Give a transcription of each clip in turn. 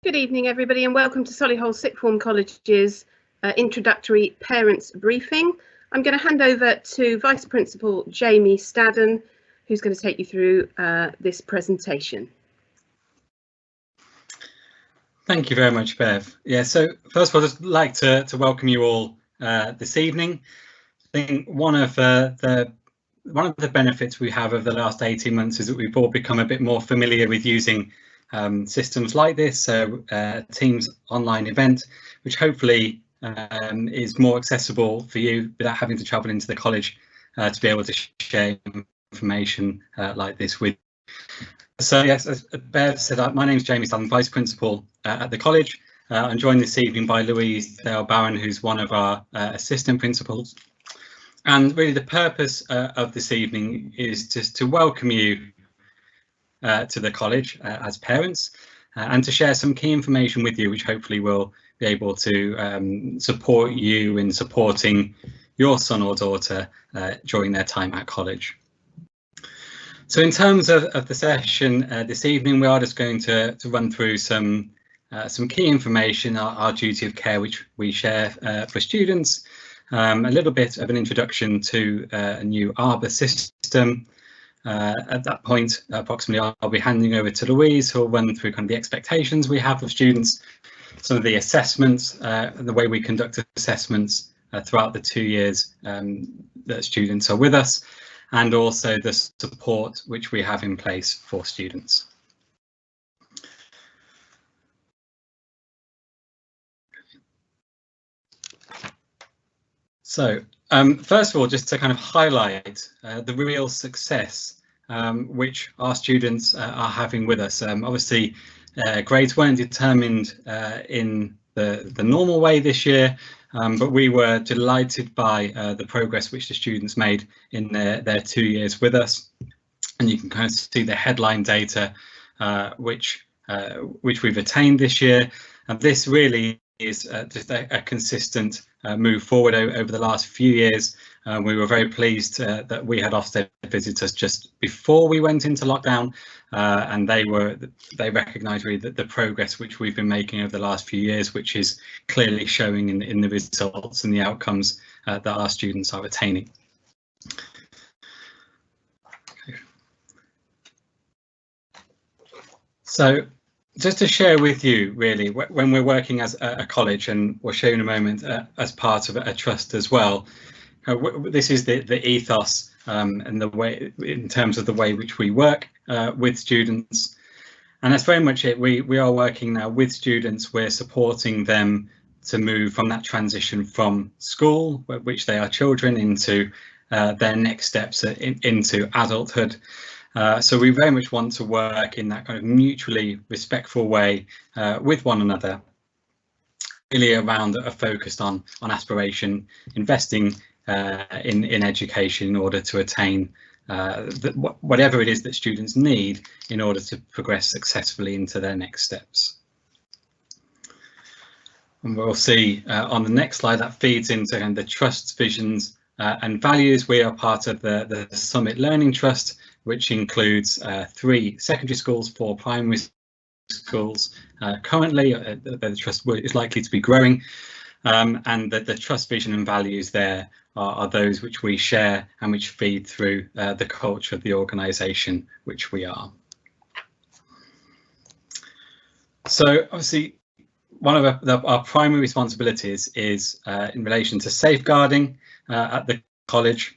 Good evening, everybody, and welcome to Solihull Sixth Form College's Introductory Parents Briefing. I'm going to hand over to Vice Principal Jamie Stadden, who's going to take you through this presentation. Thank you very much, Bev. Yeah, so first of all, I'd just like to welcome you all this evening. I think one of the benefits we have over the last 18 months is that we've all become a bit more familiar with using systems like this, so Teams online event, which hopefully is more accessible for you without having to travel into the college to be able to share information like this with you. So yes, as Bev said, my name is Jamie Stadden, Vice Principal at the college. I'm joined this evening by Louise Dale-Barron, who's one of our assistant principals. And really the purpose of this evening is just to welcome you to the college as parents and to share some key information with you, which hopefully will be able to support you in supporting your son or daughter during their time at college. So in terms of the session this evening, we are just going to run through some key information, our duty of care, which we share for students, a little bit of an introduction to a new Arbor system. At that point, approximately, I'll be handing over to Louise, who will run through kind of the expectations we have of students, some of the assessments, and the way we conduct assessments throughout the 2 years that students are with us, and also the support which we have in place for students. So first of all, just to kind of highlight the real success which our students are having with us. Obviously, grades weren't determined in the normal way this year, but we were delighted by the progress which the students made in their 2 years with us. And you can kind of see the headline data which we've attained this year. And this really is just a consistent move forward over the last few years. We were very pleased that we had Ofsted visitors just before we went into lockdown, and they recognised really the progress which we've been making over the last few years, which is clearly showing in the results and the outcomes that our students are attaining. So just to share with you, really, when we're working as a college, and we'll show you in a moment as part of a trust as well, this is the ethos and the way, in terms of the way which we work with students. And that's very much it. We are working now with students. We're supporting them to move from that transition from school, which they are children, into their next steps into adulthood. So we very much want to work in that kind of mutually respectful way with one another, really around a focus on aspiration, investing in education in order to attain whatever it is that students need in order to progress successfully into their next steps. And we'll see on the next slide that feeds into the trust's visions and values. We are part of the Summit Learning Trust, which includes 3 secondary schools, 4 primary schools. Currently, the trust is likely to be growing, and the trust vision and values there are those which we share and which feed through the culture of the organisation which we are. So obviously, one of our primary responsibilities is in relation to safeguarding at the college.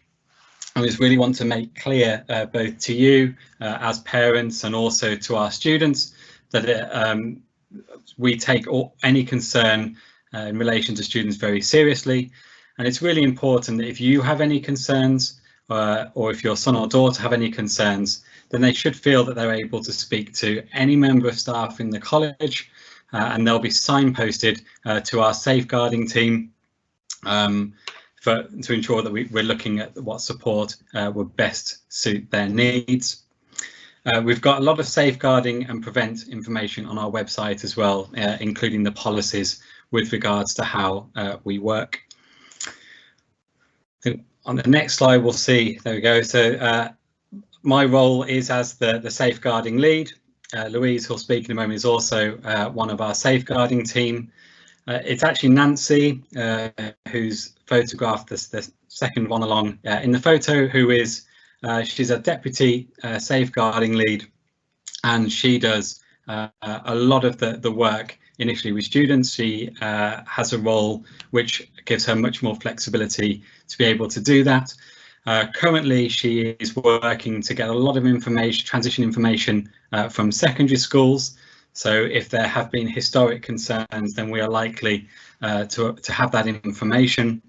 And we just really want to make clear both to you as parents and also to our students that we take any concern in relation to students very seriously. And it's really important that if you have any concerns or if your son or daughter have any concerns, then they should feel that they're able to speak to any member of staff in the college, and they'll be signposted to our safeguarding team to ensure that we're looking at what support would best suit their needs. We've got a lot of safeguarding and prevent information on our website as well, including the policies with regards to how we work. On the next slide, we'll see, there we go. So my role is as the safeguarding lead. Louise, who'll speak in a moment, is also one of our safeguarding team. It's actually Nancy, who's photographed the second one along in the photo, who is, she's a deputy safeguarding lead, and she does a lot of the work initially with students. She has a role which gives her much more flexibility to be able to do that. Currently, she is working to get a lot of information, transition information from secondary schools. So if there have been historic concerns, then we are likely to have that information.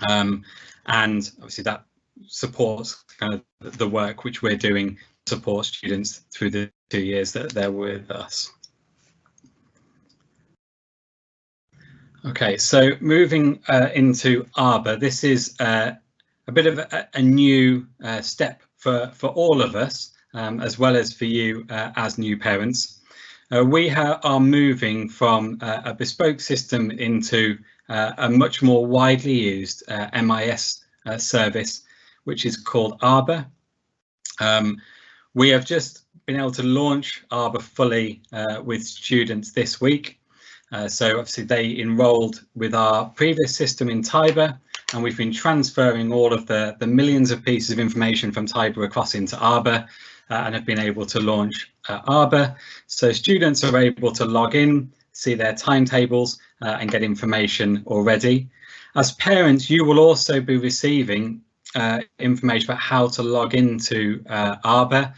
And obviously that supports kind of the work which we're doing to support students through the 2 years that they're with us. Okay, so moving into Arbor, this is a bit of a new step for all of us, as well as for you as new parents. We are moving from a bespoke system into a much more widely used MIS service, which is called Arbor. We have just been able to launch Arbor fully with students this week. So obviously they enrolled with our previous system in Tiber, and we've been transferring all of the millions of pieces of information from Tiber across into Arbor, and have been able to launch Arbor. So students are able to log in, see their timetables and get information already. As parents, you will also be receiving information about how to log into Arbor.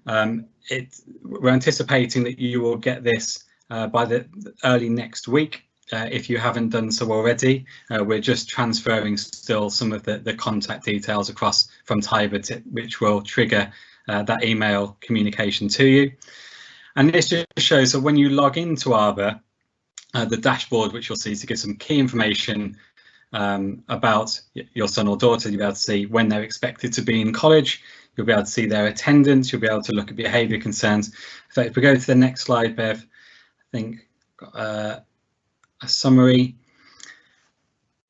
We're anticipating that you will get this by the early next week. If you haven't done so already, we're just transferring still some of the contact details across from Tiber, which will trigger that email communication to you. And this just shows that when you log into Arbor, the dashboard, which you'll see to give some key information about your son or daughter, you'll be able to see when they're expected to be in college, you'll be able to see their attendance, you'll be able to look at behaviour concerns. So if we go to the next slide, Bev, I think a summary.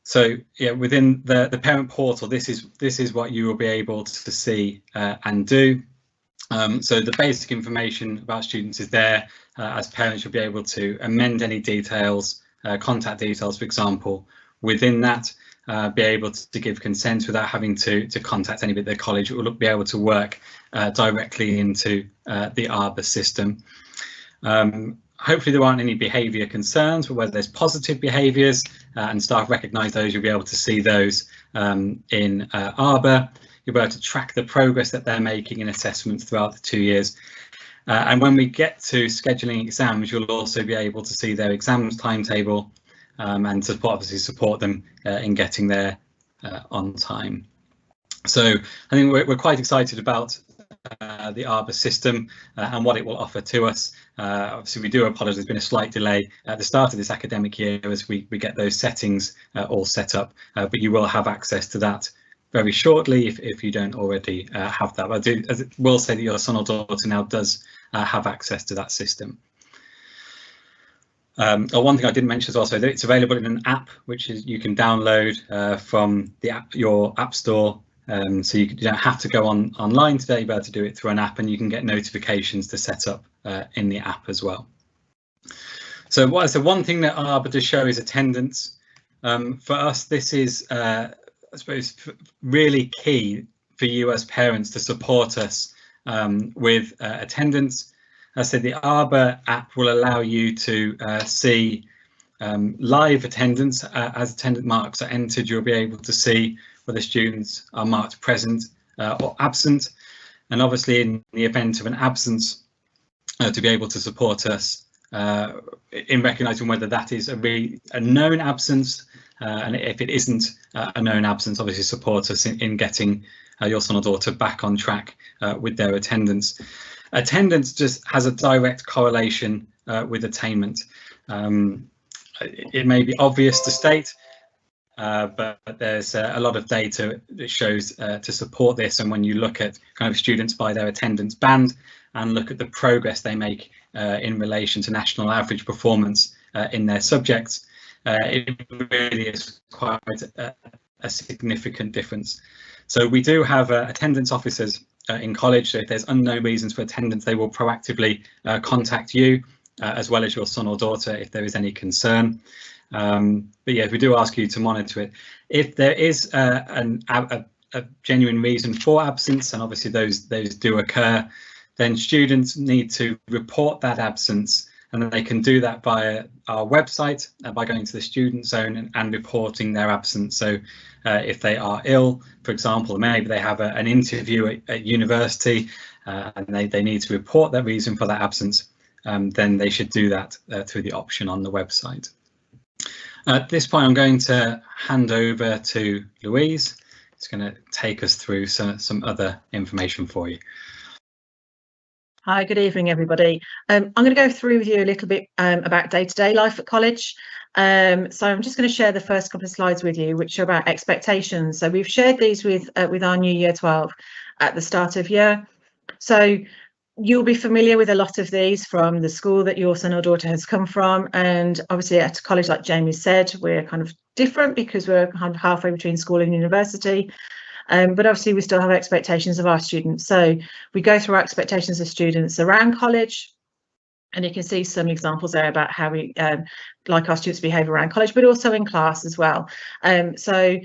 So yeah, within the parent portal, this is what you will be able to see and do. So the basic information about students is there. As parents, you'll be able to amend any details, contact details, for example, within that, be able to give consent without having to contact anybody at their college. It will be able to work directly into the Arbor system. Hopefully there aren't any behaviour concerns, but whether there's positive behaviours and staff recognise those, you'll be able to see those in Arbor. You'll be able to track the progress that they're making in assessments throughout the 2 years. And when we get to scheduling exams, you'll also be able to see their exams timetable and to obviously support them in getting there on time. So I think we're quite excited about the Arbor system and what it will offer to us. Obviously, we do apologise, there's been a slight delay at the start of this academic year as we get those settings all set up, but you will have access to that very shortly if you don't already have that. But I will say that your son or daughter now does have access to that system. One thing I didn't mention is also that it's available in an app, which is you can download from your app store. So you don't have to go online today, you'll be able to do it through an app, and you can get notifications to set up in the app as well. So what is the one thing that Arbor does show is attendance. For us, this is, I suppose, really key for you as parents to support us with attendance. As I said, the Arbor app will allow you to see live attendance. As attendance marks are entered, you'll be able to see whether students are marked present or absent, and obviously in the event of an absence, to be able to support us in recognising whether that is a known absence, and if it isn't a known absence, obviously support us in getting your son or daughter back on track with their attendance. Attendance just has a direct correlation with attainment. It may be obvious to state, but there's a lot of data that shows to support this, and when you look at kind of students by their attendance band and look at the progress they make in relation to national average performance in their subjects, it really is quite a significant difference. So we do have attendance officers in college. So if there's unknown reasons for attendance, they will proactively contact you as well as your son or daughter if there is any concern. But yeah, we do ask you to monitor it. If there is a genuine reason for absence, and obviously those do occur, then students need to report that absence, and they can do that via our website by going to the student zone and reporting their absence. So if they are ill, for example, maybe they have an interview at university and they need to report that reason for that absence, then they should do that through the option on the website. At this point, I'm going to hand over to Louise. It's going to take us through some other information for you. Hi, good evening, everybody. I'm going to go through with you a little bit about day-to-day life at college. So I'm just going to share the first couple of slides with you, which are about expectations. So we've shared these with our new Year 12 at the start of year. So you'll be familiar with a lot of these from the school that your son or daughter has come from. And obviously at a college, like Jamie said, we're kind of different because we're kind of halfway between school and university. But obviously we still have expectations of our students. So we go through our expectations of students around college, and you can see some examples there about how we like our students behave around college, but also in class as well. So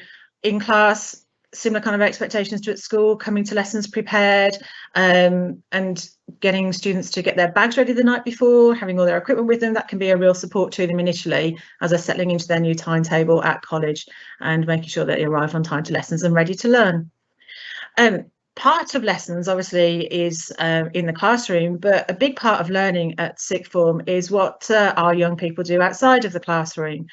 in class, similar kind of expectations to at school, coming to lessons prepared, and getting students to get their bags ready the night before, having all their equipment with them. That can be a real support to them initially as they're settling into their new timetable at college, and making sure that they arrive on time to lessons and ready to learn. Part of lessons obviously is in the classroom, but a big part of learning at sixth form is what our young people do outside of the classroom.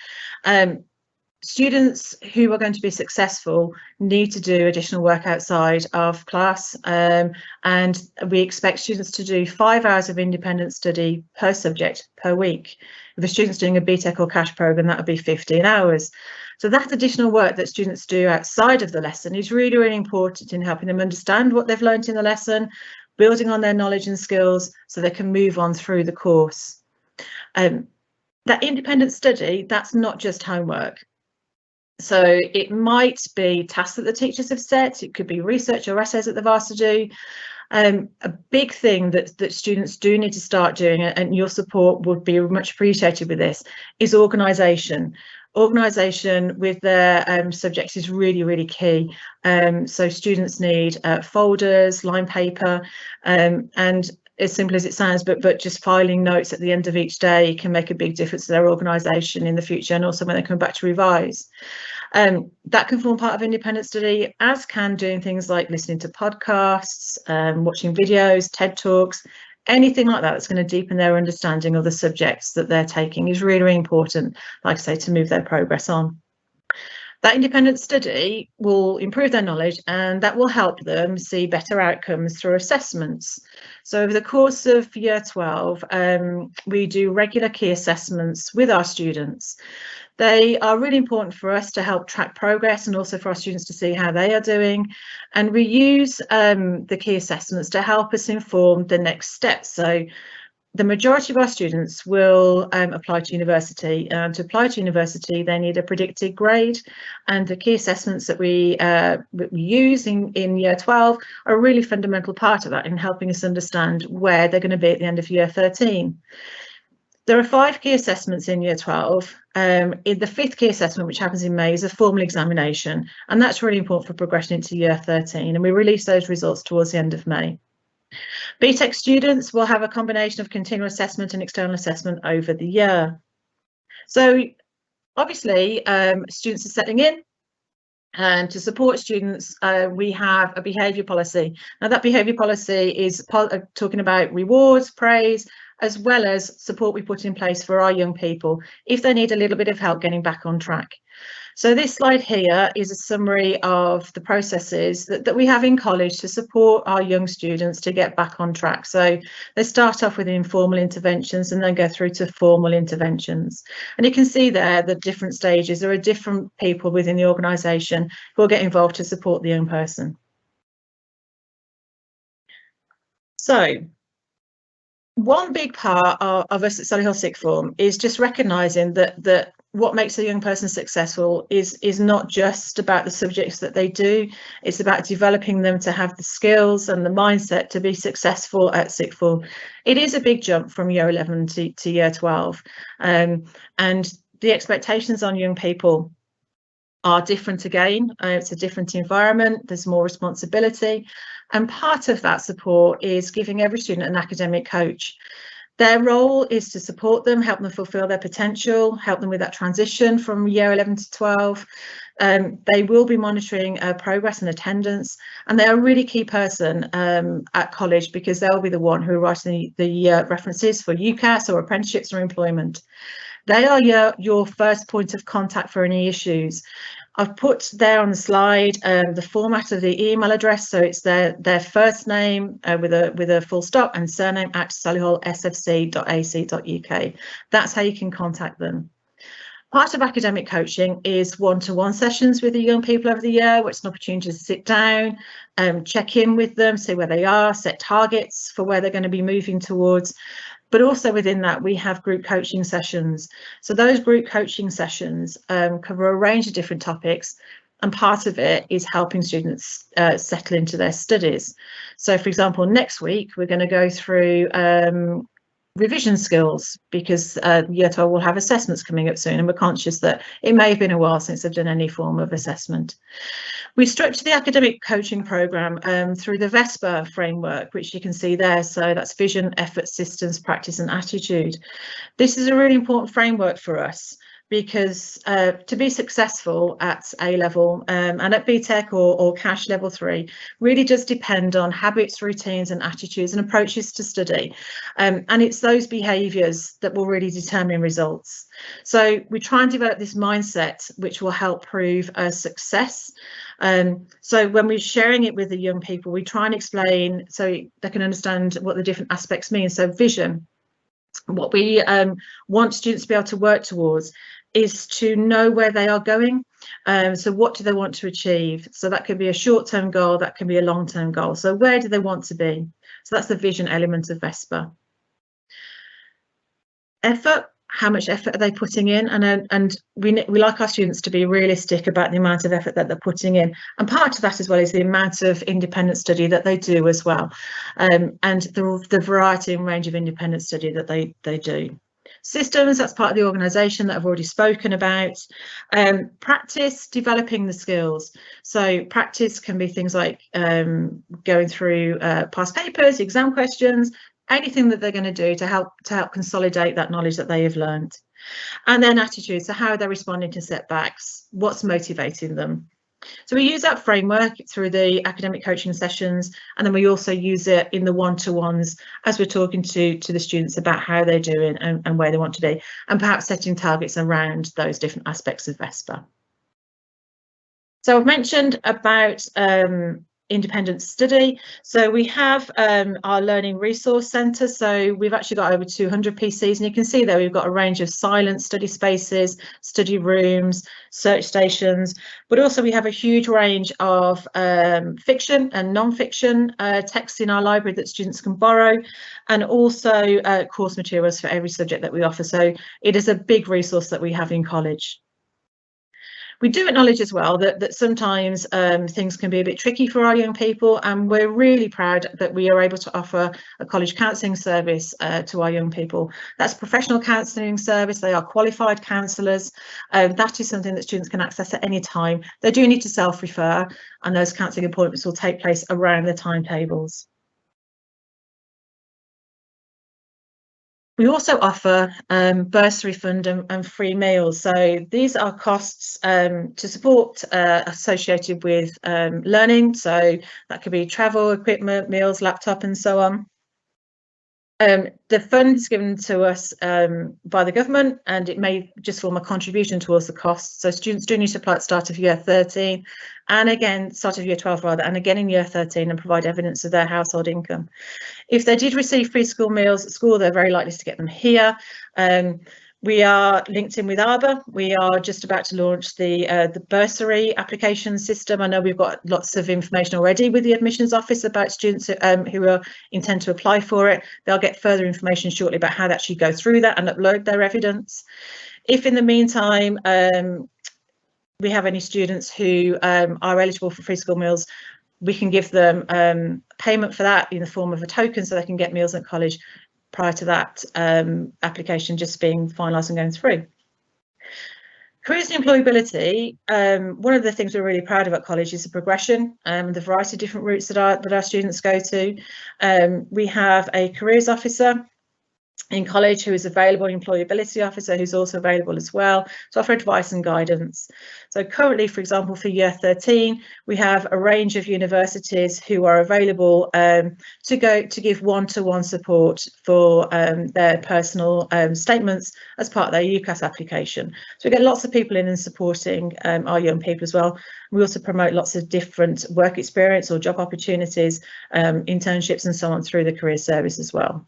Students who are going to be successful need to do additional work outside of class, and we expect students to do 5 hours of independent study per subject per week. If a student's doing a BTEC or cash programme, that would be 15 hours. So that additional work that students do outside of the lesson is really, really important in helping them understand what they've learned in the lesson, building on their knowledge and skills so they can move on through the course. That independent study, that's not just homework. So it might be tasks that the teachers have set, it could be research or essays that they've asked to do. A big thing that students do need to start doing, and your support would be much appreciated with this, is organisation. Organisation with their subjects is really, really key. So students need folders, line paper, and as simple as it sounds, but just filing notes at the end of each day can make a big difference to their organisation in the future, and also when they come back to revise. That can form part of independent study, as can doing things like listening to podcasts, watching videos, TED Talks, anything like that that's going to deepen their understanding of the subjects that they're taking is really, really important, like I say, to move their progress on. That independent study will improve their knowledge, and that will help them see better outcomes through assessments. So over the course of Year 12, we do regular key assessments with our students. They are really important for us to help track progress, and also for our students to see how they are doing. And we use the key assessments to help us inform the next steps. So the majority of our students will apply to university, and to apply to university they need a predicted grade, and the key assessments that we use in Year 12 are a really fundamental part of that in helping us understand where they're going to be at the end of Year 13. There are 5 key assessments in Year 12. In the 5th key assessment, which happens in May, is a formal examination, and that's really important for progression into Year 13, and we release those results towards the end of May. BTEC students will have a combination of continual assessment and external assessment over the year. So obviously students are settling in, and to support students we have a behaviour policy. Now that behaviour policy is talking about rewards, praise, as well as support we put in place for our young people if they need a little bit of help getting back on track. So this slide here is a summary of the processes that we have in college to support our young students to get back on track. So they start off with informal interventions and then go through to formal interventions. And you can see there the different stages. There are different people within the organisation who will get involved to support the young person. So one big part of us at Solihull Sixth Form is just recognising that what makes a young person successful is not just about the subjects that they do. It's about developing them to have the skills and the mindset to be successful at sixth form. It is a big jump from year 11 to year 12, and the expectations on young people are different again. It's a different environment, there's more responsibility, and part of that support is giving every student an academic coach. Their role is to support them, help them fulfill their potential, help them with that transition from year 11 to 12. They will be monitoring progress and attendance, and they are a really key person at college, because they'll be the one who are writing the references for UCAS or apprenticeships or employment. They are your first point of contact for any issues. I've put there on the slide the format of the email address, so it's their first name with a full stop and surname at solihullsfc.ac.uk. That's how you can contact them. Part of academic coaching is one-to-one sessions with the young people over the year, where it's an opportunity to sit down, check in with them, see where they are, set targets for where they're going to be moving towards. But also within that, we have group coaching sessions. So those group coaching sessions cover a range of different topics, and part of it is helping students settle into their studies. So, for example, next week, we're going to go through revision skills, because year 12 will have assessments coming up soon, and we're conscious that it may have been a while since they've done any form of assessment. We structure the academic coaching programme through the VESPA framework, which you can see there. So that's vision, effort, systems, practice and attitude. This is a really important framework for us, because to be successful at A level and at BTEC or Cash level 3 really does depend on habits, routines and attitudes and approaches to study. And it's those behaviours that will really determine results. So we try and develop this mindset which will help prove a success. So when we're sharing it with the young people, we try and explain so they can understand what the different aspects mean. So vision, what we want students to be able to work towards is to know where they are going. So what do they want to achieve? So that could be a short-term goal, that can be a long-term goal. So where do they want to be? So that's the vision element of VESPA. Effort, how much effort are they putting in? And we like our students to be realistic about the amount of effort that they're putting in. And part of that as well is the amount of independent study that they do as well, and the variety and range of independent study that they do. Systems, that's part of the organisation that I've already spoken about. Practice, developing the skills. So practice can be things like going through past papers, exam questions, anything that they're going to do to help consolidate that knowledge that they have learned. And then attitude, so how are they responding to setbacks, what's motivating them. So we use that framework through the academic coaching sessions, and then we also use it in the one-to-ones as we're talking to the students about how they're doing and where they want to be, and perhaps setting targets around those different aspects of VESPA. So I've mentioned about independent study. So we have our learning resource centre. So we've actually got over 200 PCs, and you can see there we've got a range of silent study spaces, study rooms, search stations, but also we have a huge range of fiction and non-fiction texts in our library that students can borrow, and also course materials for every subject that we offer. So it is a big resource that we have in college. We do acknowledge as well that sometimes things can be a bit tricky for our young people, and we're really proud that we are able to offer a college counselling service to our young people. That's a professional counselling service. They are qualified counsellors. That is something that students can access at any time. They do need to self-refer, and those counselling appointments will take place around the timetables. We also offer bursary fund and free meals. So these are costs to support associated with learning. So that could be travel, equipment, meals, laptop and so on. The fund is given to us by the government, and it may just form a contribution towards the costs. So students do need to apply at the start of year 13 and again, start of year 12 rather, and again in year 13, and provide evidence of their household income. If they did receive free school meals at school, they're very likely to get them here. We are linked in with ARBA. We are just about to launch the bursary application system. I know we've got lots of information already with the admissions office about students who intend to apply for it. They'll get further information shortly about how to actually go through that and upload their evidence. If in the meantime we have any students who are eligible for free school meals, we can give them payment for that in the form of a token so they can get meals at college prior to that application just being finalised and going through. Careers and employability, one of the things we're really proud of at college is the progression and the variety of different routes that our students go to. We have a careers officer in college who is available, an employability officer who's also available as well to offer advice and guidance. So currently, for example, for year 13, we have a range of universities who are available to give one-to-one support for their personal statements as part of their UCAS application. So we get lots of people in and supporting our young people as well. We also promote lots of different work experience or job opportunities, internships and so on through the career service as well.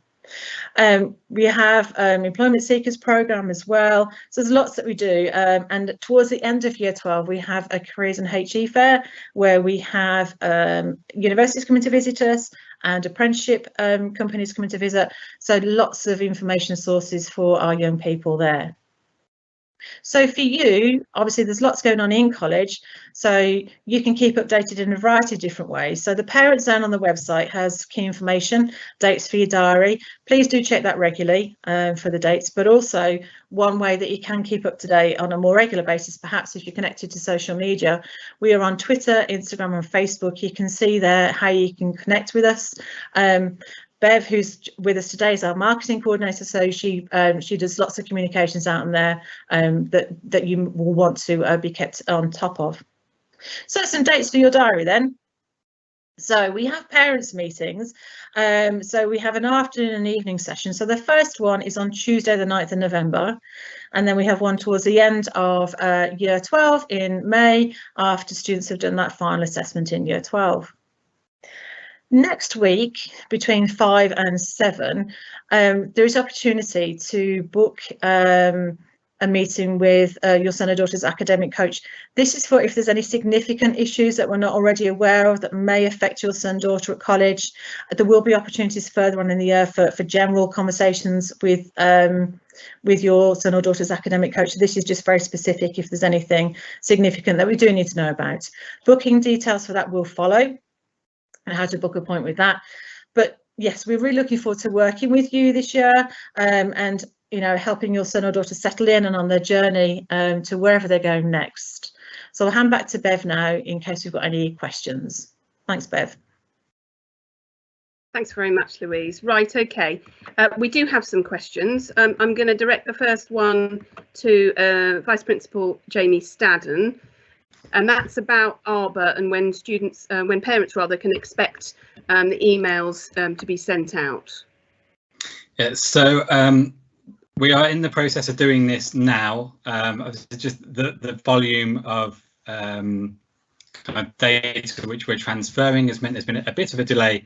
We have employment seekers program as well, so there's lots that we do, and towards the end of year 12 we have a careers and HE fair where we have universities coming to visit us and apprenticeship companies coming to visit, so lots of information sources for our young people there. So for you, obviously there's lots going on in college, so you can keep updated in a variety of different ways. So the Parent Zone on the website has key information, dates for your diary. Please do check that regularly for the dates, but also one way that you can keep up to date on a more regular basis, perhaps if you're connected to social media. We are on Twitter, Instagram and Facebook. You can see there how you can connect with us. Bev, who's with us today, is our marketing coordinator, so she does lots of communications out on there that you will want to be kept on top of. So some dates for your diary then. So we have parents meetings, so we have an afternoon and evening session. So the first one is on Tuesday the 9th of November, and then we have one towards the end of year 12 in May after students have done that final assessment in year 12. Next week, between 5 and 7, there is opportunity to book a meeting with your son or daughter's academic coach. This is for if there's any significant issues that we're not already aware of that may affect your son or daughter at college. There will be opportunities further on in the year for general conversations with your son or daughter's academic coach. This is just very specific if there's anything significant that we do need to know about. Booking details for that will follow, and how to book a point with that. But yes, we're really looking forward to working with you this year and helping your son or daughter settle in and on their journey to wherever they're going next. So I'll hand back to Bev now in case we've got any questions. Thanks, Bev. Thanks very much, Louise. Right, okay. We do have some questions. I'm going to direct the first one to Vice Principal Jamie Stadden. And that's about Arbor and when students, when parents rather, can expect the emails to be sent out. Yeah, so we are in the process of doing this now. Just the volume of kind of data which we're transferring has meant there's been a bit of a delay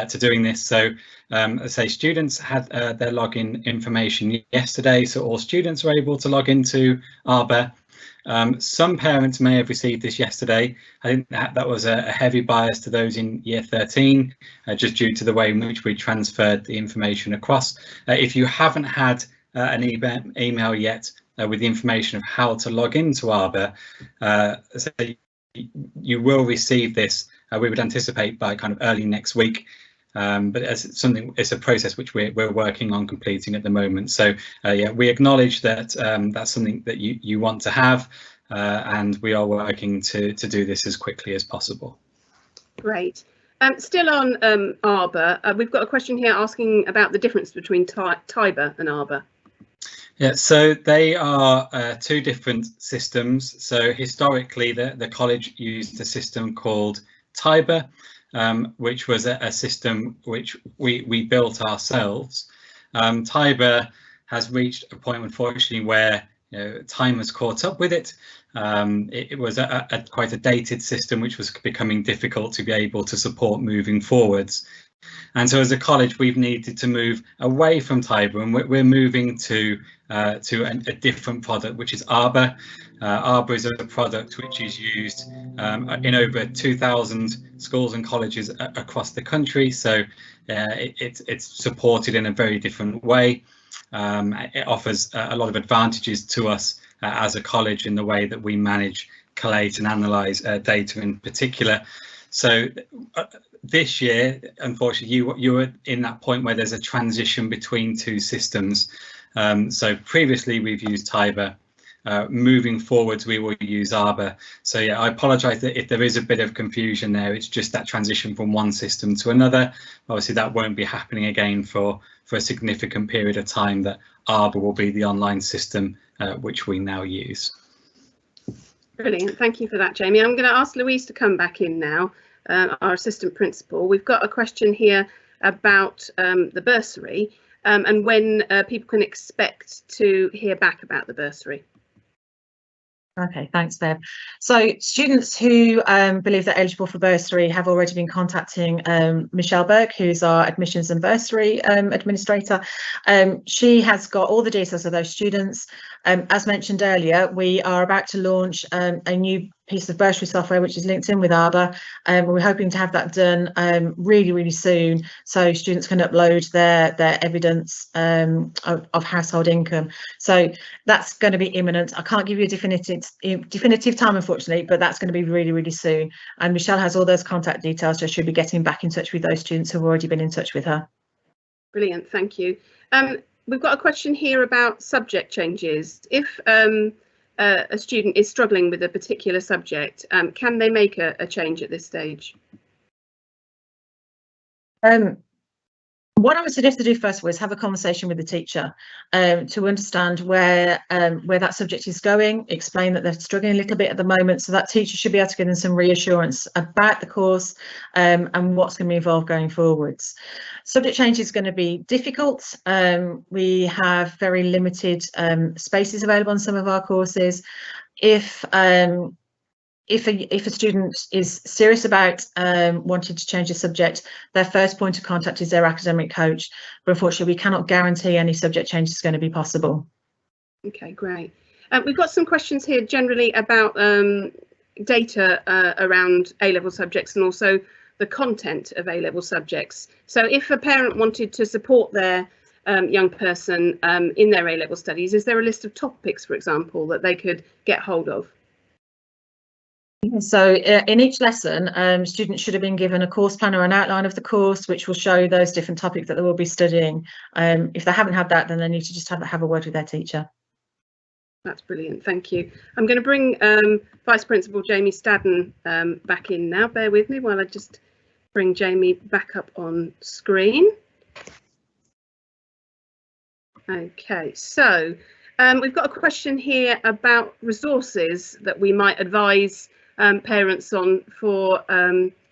to doing this. So as I say, students had their login information yesterday, so all students were able to log into Arbor. Some parents may have received this yesterday. I think that was a heavy bias to those in year 13, just due to the way in which we transferred the information across. If you haven't had an email yet with the information of how to log into Arbor, so you will receive this, we would anticipate, by kind of early next week. But it's a process which we're working on completing at the moment. So yeah, we acknowledge that that's something that you want to have, and we are working to do this as quickly as possible. Great. Still on Arbor, we've got a question here asking about the difference between Tiber and Arbor. Yeah, so they are two different systems. So historically, the college used a system called Tiber, which was a system which we built ourselves. Tiber has reached a point, unfortunately, where time has caught up with it. It was quite a dated system which was becoming difficult to be able to support moving forwards. And so as a college, we've needed to move away from Tiber, and we're moving to a different product, which is Arbor. Arbor is a product which is used in over 2,000 schools and colleges across the country. So it's supported in a very different way. It offers a lot of advantages to us as a college in the way that we manage, collate and analyse data in particular. So this year, unfortunately, you were in that point where there's a transition between two systems. So previously we've used Tiber. Moving forwards, we will use Arbor. So yeah, I apologise that if there is a bit of confusion there. It's just that transition from one system to another. Obviously, that won't be happening again for a significant period of time. That Arbor will be the online system which we now use. Brilliant, thank you for that, Jamie. I'm going to ask Louise to come back in now, our assistant principal. We've got a question here about the bursary and when people can expect to hear back about the bursary. Okay, thanks, Bev. So students who believe they're eligible for bursary have already been contacting Michelle Burke, who's our admissions and bursary administrator. She has got all the details of those students. As mentioned earlier, we are about to launch a new piece of bursary software which is linked in with Arbor. We're hoping to have that done really soon, so students can upload their evidence of household income. So that's going to be imminent. I can't give you a definitive time, unfortunately, but that's going to be really soon. And Michelle has all those contact details, so she'll be getting back in touch with those students who've already been in touch with her. Brilliant, thank you. We've got a question here about subject changes. If a student is struggling with a particular subject, can they make a change at this stage? What I would suggest to do first was have a conversation with the teacher to understand where that subject is going, explain that they're struggling a little bit at the moment, so that teacher should be able to give them some reassurance about the course and what's going to be involved going forwards. Subject change is going to be difficult. We have very limited spaces available on some of our courses. If a student is serious about wanting to change a subject, their first point of contact is their academic coach. But unfortunately, we cannot guarantee any subject change is going to be possible. Okay, great. We've got some questions here generally about data around A-level subjects and also the content of A-level subjects. So if a parent wanted to support their young person in their A-level studies, is there a list of topics, for example, that they could get hold of? So in each lesson, students should have been given a course plan or an outline of the course, which will show those different topics that they will be studying. If they haven't had that, then they need to just have a word with their teacher. That's brilliant, thank you. I'm going to bring Vice Principal Jamie Stadden back in now. Bear with me while I just bring Jamie back up on screen. Okay, so we've got a question here about resources that we might advise parents on for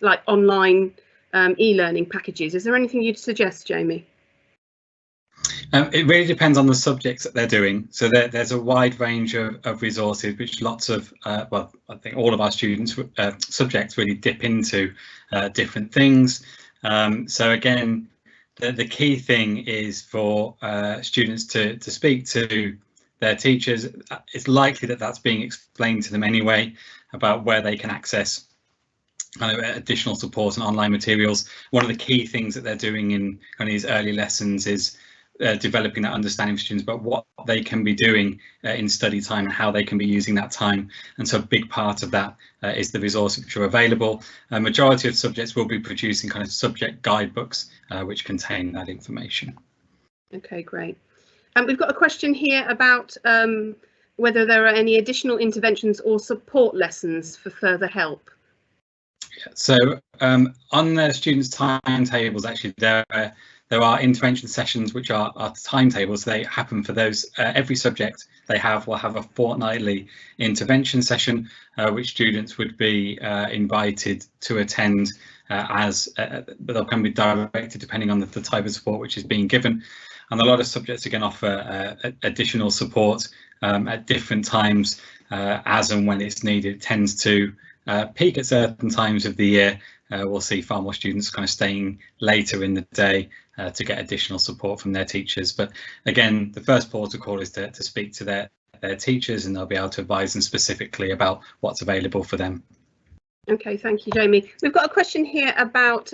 like online e-learning packages. Is there anything you'd suggest, Jamie? It really depends on the subjects that they're doing. So there's a wide range of resources which lots of, well, I think all of our students subjects really dip into different things. So again, the key thing is for students to speak to their teachers. It's likely that that's being explained to them anyway about where they can access additional support and online materials. One of the key things that they're doing in these early lessons is developing that understanding for students about what they can be doing in study time and how they can be using that time. And so a big part of that is the resources which are available. A majority of subjects will be producing kind of subject guidebooks which contain that information. Okay, great. And we've got a question here about whether there are any additional interventions or support lessons for further help. So on the students' timetables, actually, there are intervention sessions which are timetables. They happen for those. Every subject they will have a fortnightly intervention session, which students would be invited to attend but they'll can be directed depending on the type of support which is being given. And a lot of subjects again offer additional support at different times as and when it's needed. It tends to peak at certain times of the year. We'll see far more students kind of staying later in the day to get additional support from their teachers. But again, the first protocol is to speak to their teachers, and they'll be able to advise them specifically about what's available for them. Okay, thank you, Jamie. We've got a question here about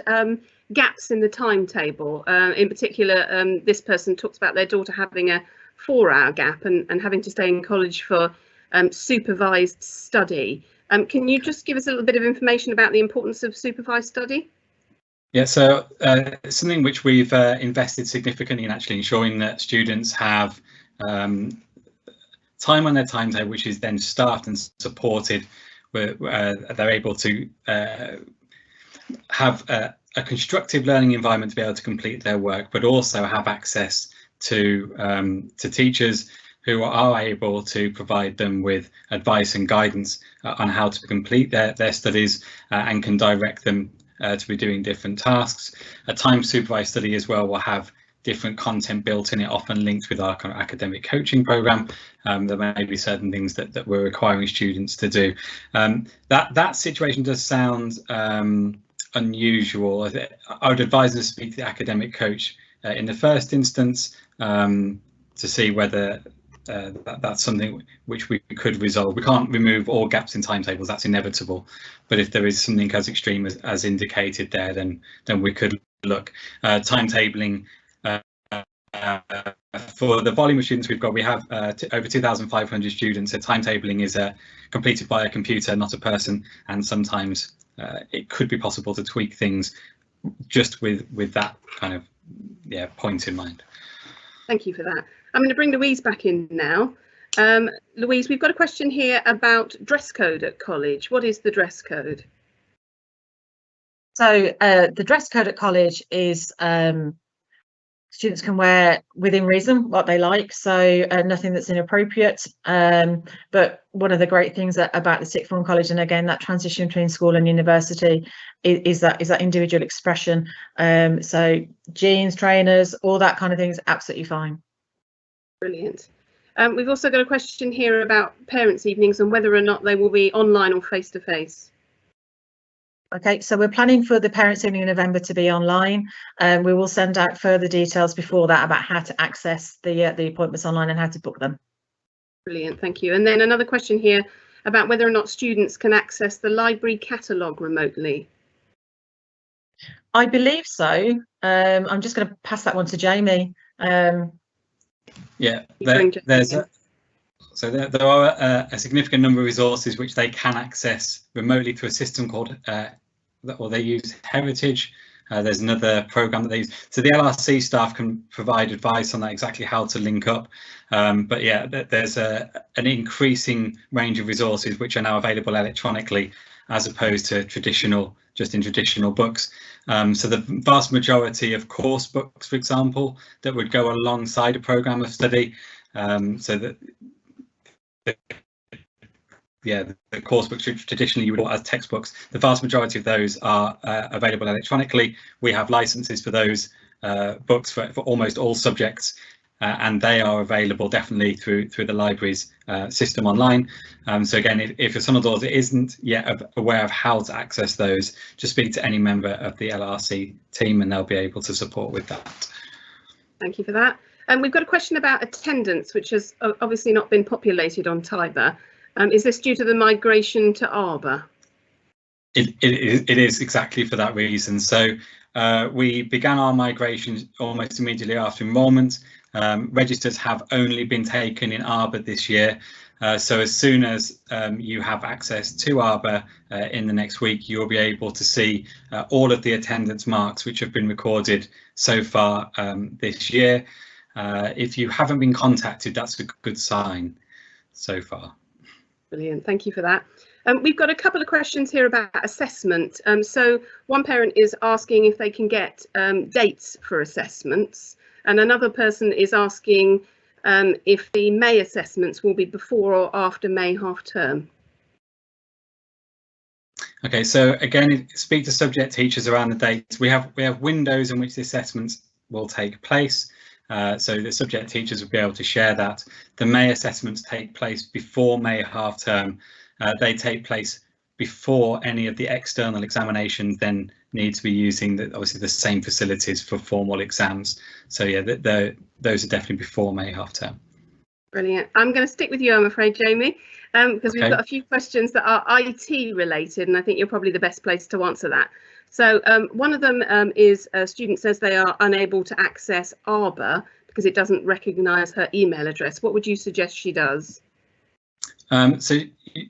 gaps in the timetable. In particular, this person talks about their daughter having a 4-hour gap and having to stay in college for supervised study. Can you just give us a little bit of information about the importance of supervised study? Yeah, so something which we've invested significantly in actually ensuring that students have time on their timetable, which is then staffed and supported, where they're able to have a constructive learning environment to be able to complete their work, but also have access to teachers who are able to provide them with advice and guidance on how to complete their studies and can direct them to be doing different tasks. A time supervised study as well will have different content built in it, often linked with our kind of academic coaching program. There may be certain things that we're requiring students to do. That situation does sound unusual. I would advise them to speak to the academic coach in the first instance to see whether that's something which we could resolve. We can't remove all gaps in timetables, that's inevitable, but if there is something as extreme as indicated there, then we could look. Timetabling for the volume of students we've got, we have over 2,500 students, so timetabling is completed by a computer, not a person, and sometimes it could be possible to tweak things just with that kind of point in mind. Thank you for that. I'm going to bring Louise back in now. Louise, we've got a question here about dress code at college. What is the dress code? So the dress code at college is students can wear within reason what they like, so nothing that's inappropriate. But one of the great things about the Sixth Form College, and again that transition between school and university, is that individual expression. So jeans, trainers, all that kind of thing is absolutely fine. Brilliant. We've also got a question here about parents' evenings and whether or not they will be online or face-to-face. Okay, so we're planning for the parents' evening in November to be online, and we will send out further details before that about how to access the appointments online and how to book them. Brilliant, thank you. And then another question here about whether or not students can access the library catalogue remotely. I believe so. I'm just going to pass that one to Jamie. Yeah, there are a significant number of resources which they can access remotely through a system called, or they use Heritage. There's another program that they use. So the LRC staff can provide advice on that, exactly how to link up. But yeah, there's an increasing range of resources which are now available electronically, as opposed to just in traditional books. So the vast majority of course books, for example, that would go alongside a program of study, so that the course books traditionally you would as textbooks, the vast majority of those are available electronically. We have licenses for those books for almost all subjects, and they are available definitely through the library's system online. So again, if you're someone that isn't yet aware of how to access those, just speak to any member of the LRC team and they'll be able to support with that. Thank you for that. And we've got a question about attendance, which has obviously not been populated on Tiber. Is this due to the migration to Arbor? It is exactly for that reason. So we began our migration almost immediately after enrolment. Registers have only been taken in Arbor this year. So as soon as you have access to Arbor in the next week, you'll be able to see all of the attendance marks which have been recorded so far this year. If you haven't been contacted, that's a good sign so far. Brilliant, thank you for that. We've got a couple of questions here about assessment. So one parent is asking if they can get dates for assessments, and another person is asking if the May assessments will be before or after May half term. Okay, so again, speak to subject teachers around the dates. We have windows in which the assessments will take place. So the subject teachers will be able to share that. The May assessments take place before May half term. They take place before any of the external examinations then need to be using obviously the same facilities for formal exams. So yeah, those are definitely before May half term. Brilliant. I'm going to stick with you, I'm afraid, Jamie, because we've got a few questions that are IT related, and I think you're probably the best place to answer that. So one of them is a student says they are unable to access Arbor because it doesn't recognise her email address. What would you suggest she does? So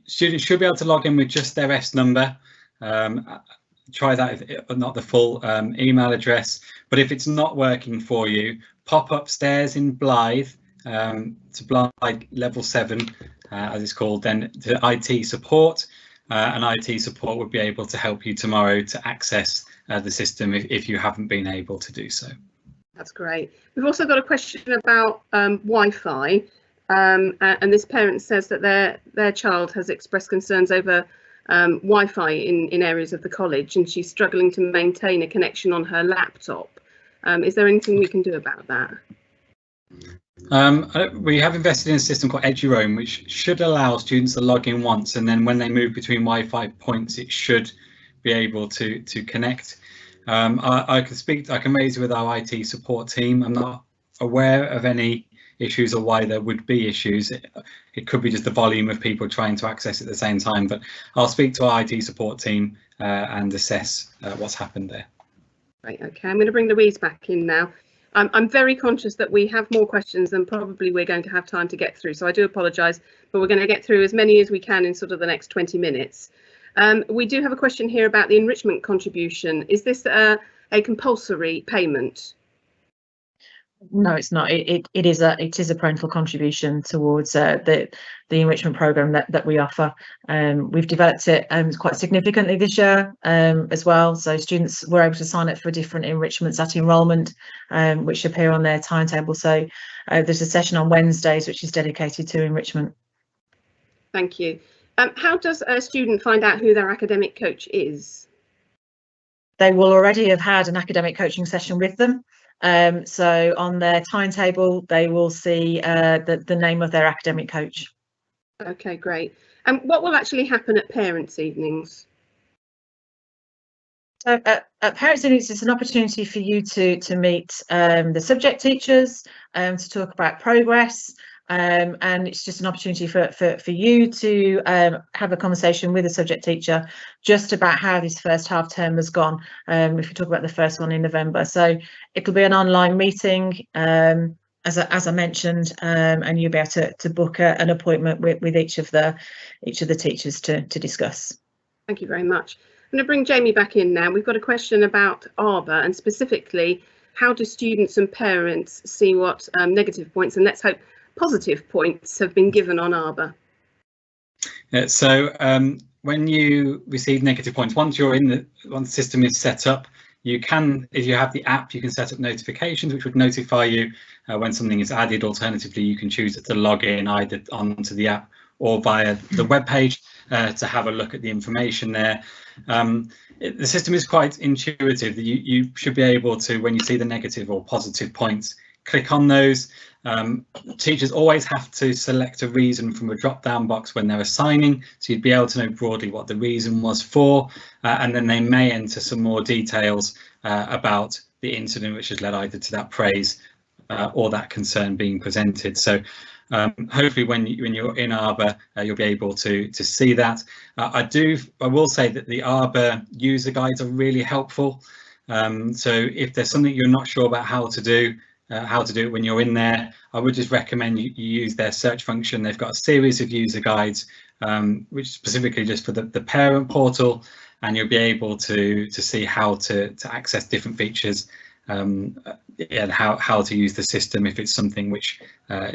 students should be able to log in with just their S number. Try that if not the full email address. But if it's not working for you, pop upstairs in Blythe to Blythe level 7, as it's called, then to IT support. And IT support would be able to help you tomorrow to access the system if you haven't been able to do so. That's great. We've also got a question about Wi-Fi, and this parent says that their child has expressed concerns over Wi-Fi in areas of the college, and she's struggling to maintain a connection on her laptop. Is there anything we can do about that? We have invested in a system called EduRoam, which should allow students to log in once, and then when they move between Wi-Fi points, it should be able to connect. I can raise with our IT support team. I'm not aware of any issues or why there would be issues. It could be just the volume of people trying to access it at the same time, but I'll speak to our IT support team and assess what's happened there. Right, okay, I'm going to bring Louise back in now. I'm very conscious that we have more questions than probably we're going to have time to get through, so I do apologise, but we're going to get through as many as we can in sort of the next 20 minutes. We do have a question here about the enrichment contribution. Is this a compulsory payment? No, it's not. It is a parental contribution towards the enrichment programme that we offer. We've developed it quite significantly this year as well. So students were able to sign up for different enrichments at enrolment, which appear on their timetable. So there's a session on Wednesdays which is dedicated to enrichment. Thank you. How does a student find out who their academic coach is? They will already have had an academic coaching session with them. So on their timetable, they will see the name of their academic coach. Okay, great. And what will actually happen at parents' evenings? So at parents' evenings, it's an opportunity for you to meet the subject teachers, to talk about progress. And it's just an opportunity for you to have a conversation with a subject teacher just about how this first half term has gone, if you talk about the first one in November. So it'll be an online meeting, as I mentioned, and you'll be able to book an appointment with each of the teachers to discuss. Thank you very much. I'm going to bring Jamie back in now. We've got a question about Arbor, and specifically, how do students and parents see what negative points, and let's hope positive points, have been given on Arbor? So when you receive negative points, once the system is set up, you can, if you have the app, you can set up notifications which would notify you when something is added. Alternatively, you can choose to log in either onto the app or via the web page to have a look at the information there. The system is quite intuitive. You should be able to, when you see the negative or positive points, click on those. Teachers always have to select a reason from a drop-down box when they're assigning, so you'd be able to know broadly what the reason was for, and then they may enter some more details about the incident which has led either to that praise or that concern being presented. So hopefully when you're in Arbor, you'll be able to see that. I will say that the Arbor user guides are really helpful. So if there's something you're not sure about how to do it when you're in there, I would just recommend you use their search function. They've got a series of user guides, which is specifically just for the parent portal, and you'll be able to see how to access different features and how to use the system if it's something which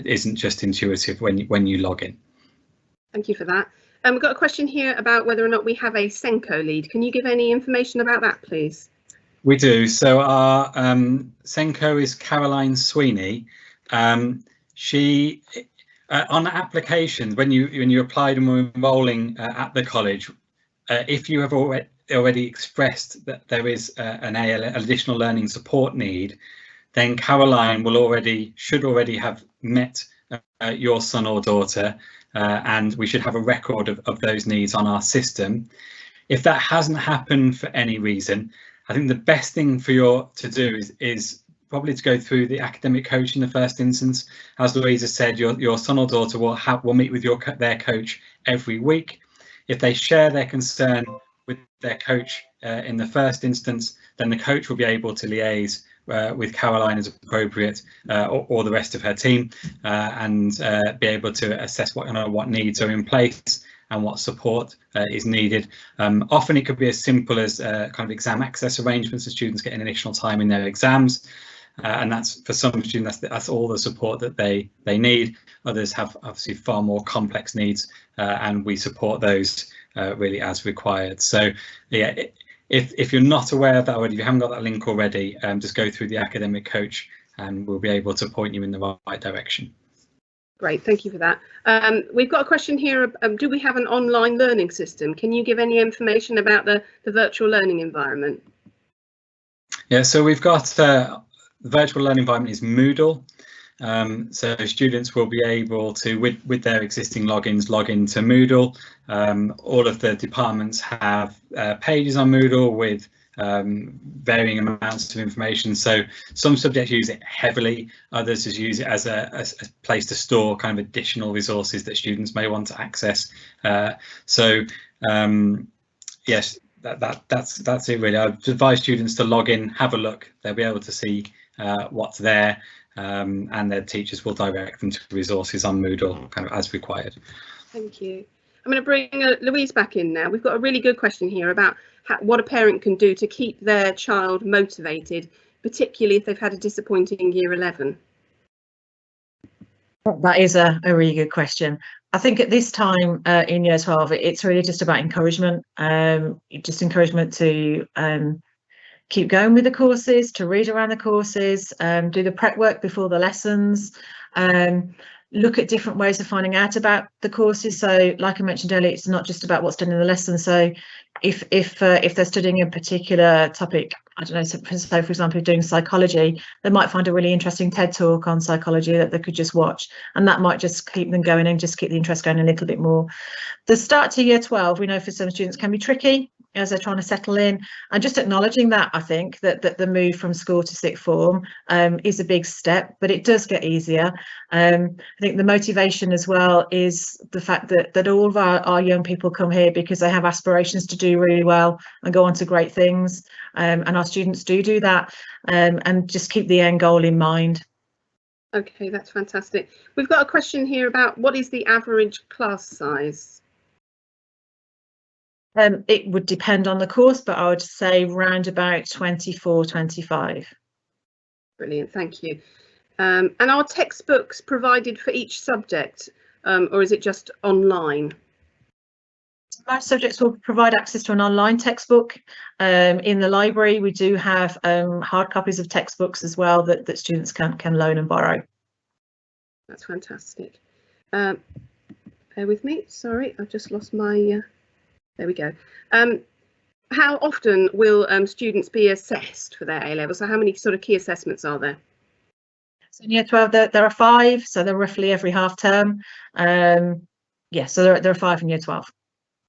isn't just intuitive when you log in. Thank you for that. We've got a question here about whether or not we have a SENCO lead. Can you give any information about that, please? We do. So our SENCO is Caroline Sweeney. She on applications, when you applied and were enrolling at the college, if you have already expressed that there is an additional learning support need, then Caroline should already have met your son or daughter, and we should have a record of those needs on our system. If that hasn't happened for any reason, I think the best thing for you to do is probably to go through the academic coach in the first instance. As Louisa said, your son or daughter will meet with their coach every week. If they share their concern with their coach in the first instance, then the coach will be able to liaise with Caroline as appropriate, or the rest of her team, and be able to assess what needs are in place and what support is needed. Often it could be as simple as kind of exam access arrangements, so students getting additional time in their exams, and that's, for some students, that's all the support that they need. Others have obviously far more complex needs, and we support those really as required. So yeah, if you're not aware of that already, if you haven't got that link already, just go through the academic coach and we'll be able to point you in the right direction. Great, thank you for that. We've got a question here. Do we have an online learning system? Can you give any information about the virtual learning environment? Yeah, so we've got the virtual learning environment is Moodle. So students will be able to, with their existing logins, log into Moodle. All of the departments have pages on Moodle with varying amounts of information. So some subjects use it heavily, others just use it as a place to store kind of additional resources that students may want to access. Yes, that's it really. I'd advise students to log in, have a look. They'll be able to see what's there, and their teachers will direct them to resources on Moodle kind of as required. Thank you. I'm going to bring Louise back in now. We've got a really good question here about what a parent can do to keep their child motivated, particularly if they've had a disappointing year 11. That is a really good question. I think at this time in year 12, it's really just about encouragement, just encouragement to keep going with the courses, to read around the courses, do the prep work before the lessons, look at different ways of finding out about the courses. So like I mentioned earlier, it's not just about what's done in the lesson. So if they're studying a particular topic, I don't know, so for example, doing psychology, they might find a really interesting TED talk on psychology that they could just watch, and that might just keep them going and just keep the interest going a little bit more. The start to year 12, we know for some students can be tricky as they're trying to settle in, and just acknowledging that, I think that the move from school to sixth form is a big step, but it does get easier. I think the motivation as well is the fact that all of our young people come here because they have aspirations to do really well and go on to great things, and our students do that, and just keep the end goal in mind. Okay, that's fantastic. We've got a question here about what is the average class size? It would depend on the course, but I would say round about 24, 25. Brilliant, thank you. And are textbooks provided for each subject, or is it just online? Most subjects will provide access to an online textbook. In the library, we do have hard copies of textbooks as well that students can loan and borrow. That's fantastic. Bear with me, sorry, I've just lost my... There we go. How often will students be assessed for their A-levels? So how many sort of key assessments are there? So in year 12, there are 5, so they're roughly every half term. Yeah, so there are 5 in year 12.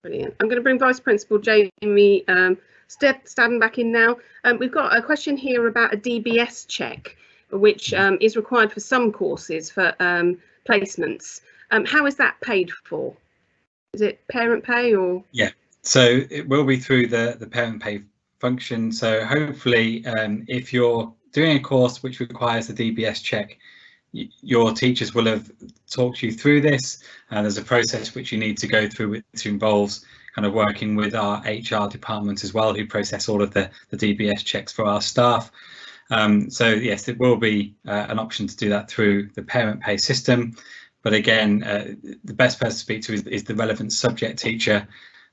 Brilliant. I'm going to bring Vice Principal Jamie Stadden back in now. We've got a question here about a DBS check, which is required for some courses for placements. How is that paid for? Is it parent pay or? Yeah, so it will be through the parent pay function. So hopefully, if you're doing a course which requires the DBS check, your teachers will have talked you through this. There's a process which you need to go through, which involves kind of working with our HR department as well, who process all of the DBS checks for our staff. So yes, it will be an option to do that through the parent pay system. But again, the best person to speak to is the relevant subject teacher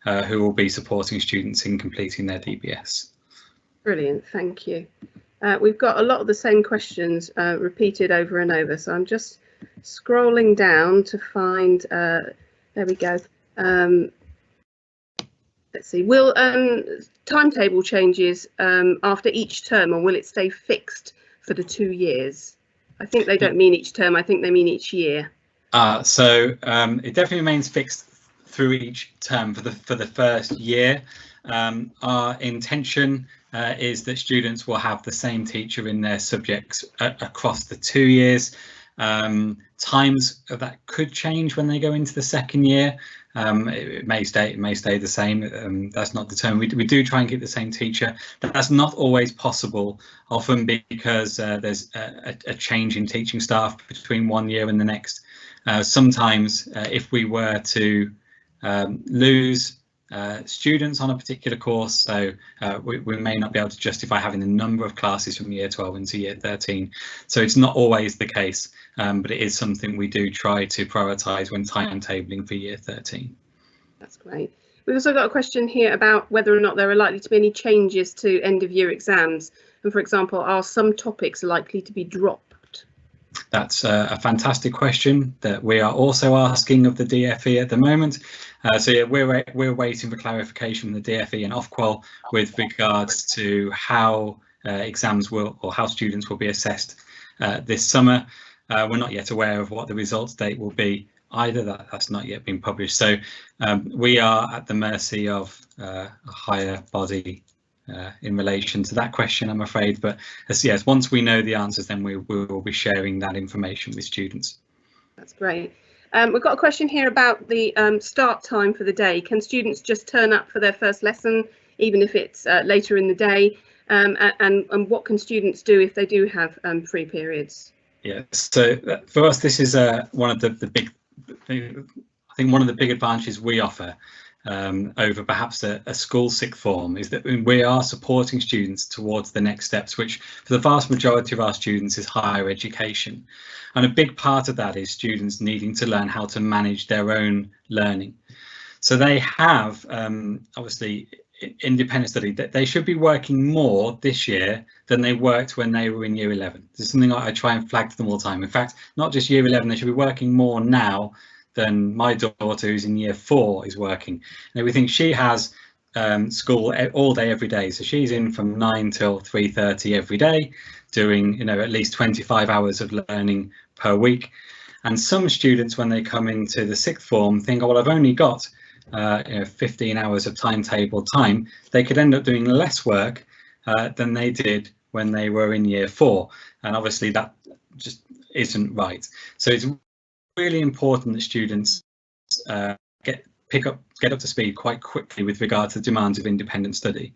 who will be supporting students in completing their DBS. Brilliant, thank you. We've got a lot of the same questions repeated over and over, so I'm just scrolling down to find, there we go. Let's see, will timetable changes after each term, or will it stay fixed for the 2 years? I think they don't mean each term, I think they mean each year. So it definitely remains fixed through each term for the first year. Our intention is that students will have the same teacher in their subjects across the 2 years. Times that could change when they go into the second year. It may stay the same. That's not determined. We do try and keep the same teacher. That's not always possible, often because there's a change in teaching staff between 1 year and the next. Sometimes if we were to lose students on a particular course, so we may not be able to justify having the number of classes from year 12 into year 13. So it's not always the case, but it is something we do try to prioritise when timetabling for year 13. That's great. We've also got a question here about whether or not there are likely to be any changes to end of year exams. And for example, are some topics likely to be dropped? That's a fantastic question that we are also asking of the DFE at the moment. So yeah, we're waiting for clarification from the DFE and Ofqual with regards to how exams will, or how students will be assessed this summer. We're not yet aware of what the results date will be either. That's not yet been published. So we are at the mercy of a higher body in relation to that question, I'm afraid. But yes, once we know the answers, then we will be sharing that information with students. That's great. We've got a question here about the start time for the day. Can students just turn up for their first lesson, even if it's later in the day? And what can students do if they do have free periods? Yes, so for us, this is one of the big, I think one of the big advantages we offer over perhaps a school sixth form is that we are supporting students towards the next steps, which for the vast majority of our students is higher education. And a big part of that is students needing to learn how to manage their own learning. So they have obviously independent study, that they should be working more this year than they worked when they were in year 11. This is something I try and flag to them all the time. In fact, not just year 11, they should be working more now than my daughter, who's in year 4, is working. And we think she has school all day, every day. So she's in from 9 till 3:30 every day, doing, you know, at least 25 hours of learning per week. And some students, when they come into the sixth form, think, oh, well, I've only got 15 hours of timetable time. They could end up doing less work than they did when they were in year 4. And obviously that just isn't right. So it's really important that students get up to speed quite quickly with regard to the demands of independent study.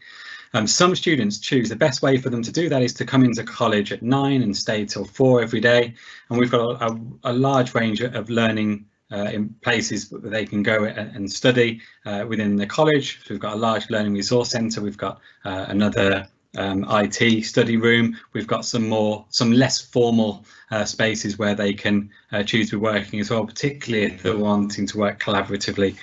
Some students choose the best way for them to do that is to come into college at 9 and stay till 4 every day. And we've got a large range of learning in places where they can go and study within the college. So we've got a large learning resource centre. We've got another IT study room. We've got some less formal spaces where they can choose to be working as well, particularly if they're wanting to work collaboratively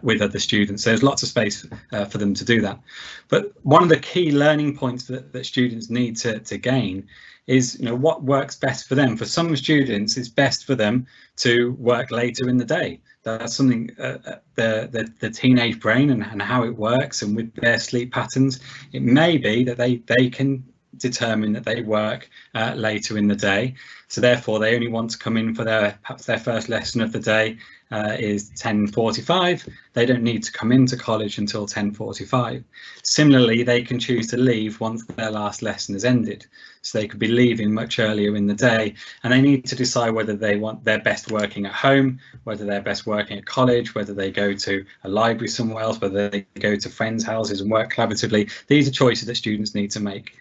with other students. So there's lots of space for them to do that. But one of the key learning points that students need to gain is, you know, what works best for them. For some students, it's best for them to work later in the day. That's something the teenage brain and how it works, and with their sleep patterns, it may be that they can determine that they work later in the day. So therefore, they only want to come in for perhaps their first lesson of the day is 10:45. They don't need to come into college until 10:45. Similarly, they can choose to leave once their last lesson has ended. So they could be leaving much earlier in the day, and they need to decide whether they want their best working at home, whether they're best working at college, whether they go to a library somewhere else, whether they go to friends' houses and work collaboratively. These are choices that students need to make.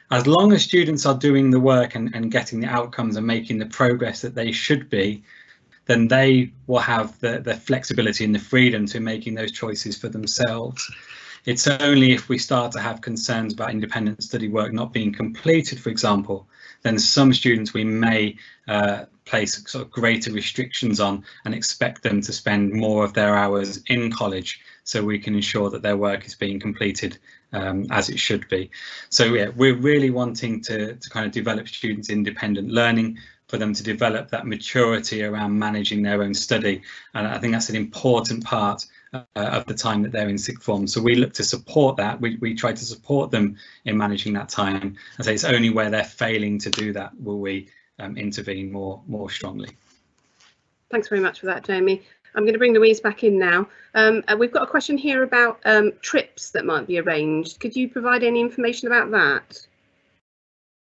As long as students are doing the work and getting the outcomes and making the progress that they should be, then they will have the flexibility and the freedom to making those choices for themselves. It's only if we start to have concerns about independent study work not being completed, for example, then some students we may place sort of greater restrictions on and expect them to spend more of their hours in college, so we can ensure that their work is being completed as it should be. So yeah, we're really wanting to kind of develop students' independent learning, for them to develop that maturity around managing their own study. And I think that's an important part of the time that they're in sixth form. So we look to support that. We try to support them in managing that time. I say it's only where they're failing to do that will we intervene more strongly. Thanks very much for that, Jamie. I'm going to bring Louise back in now. We've got a question here about trips that might be arranged. Could you provide any information about that?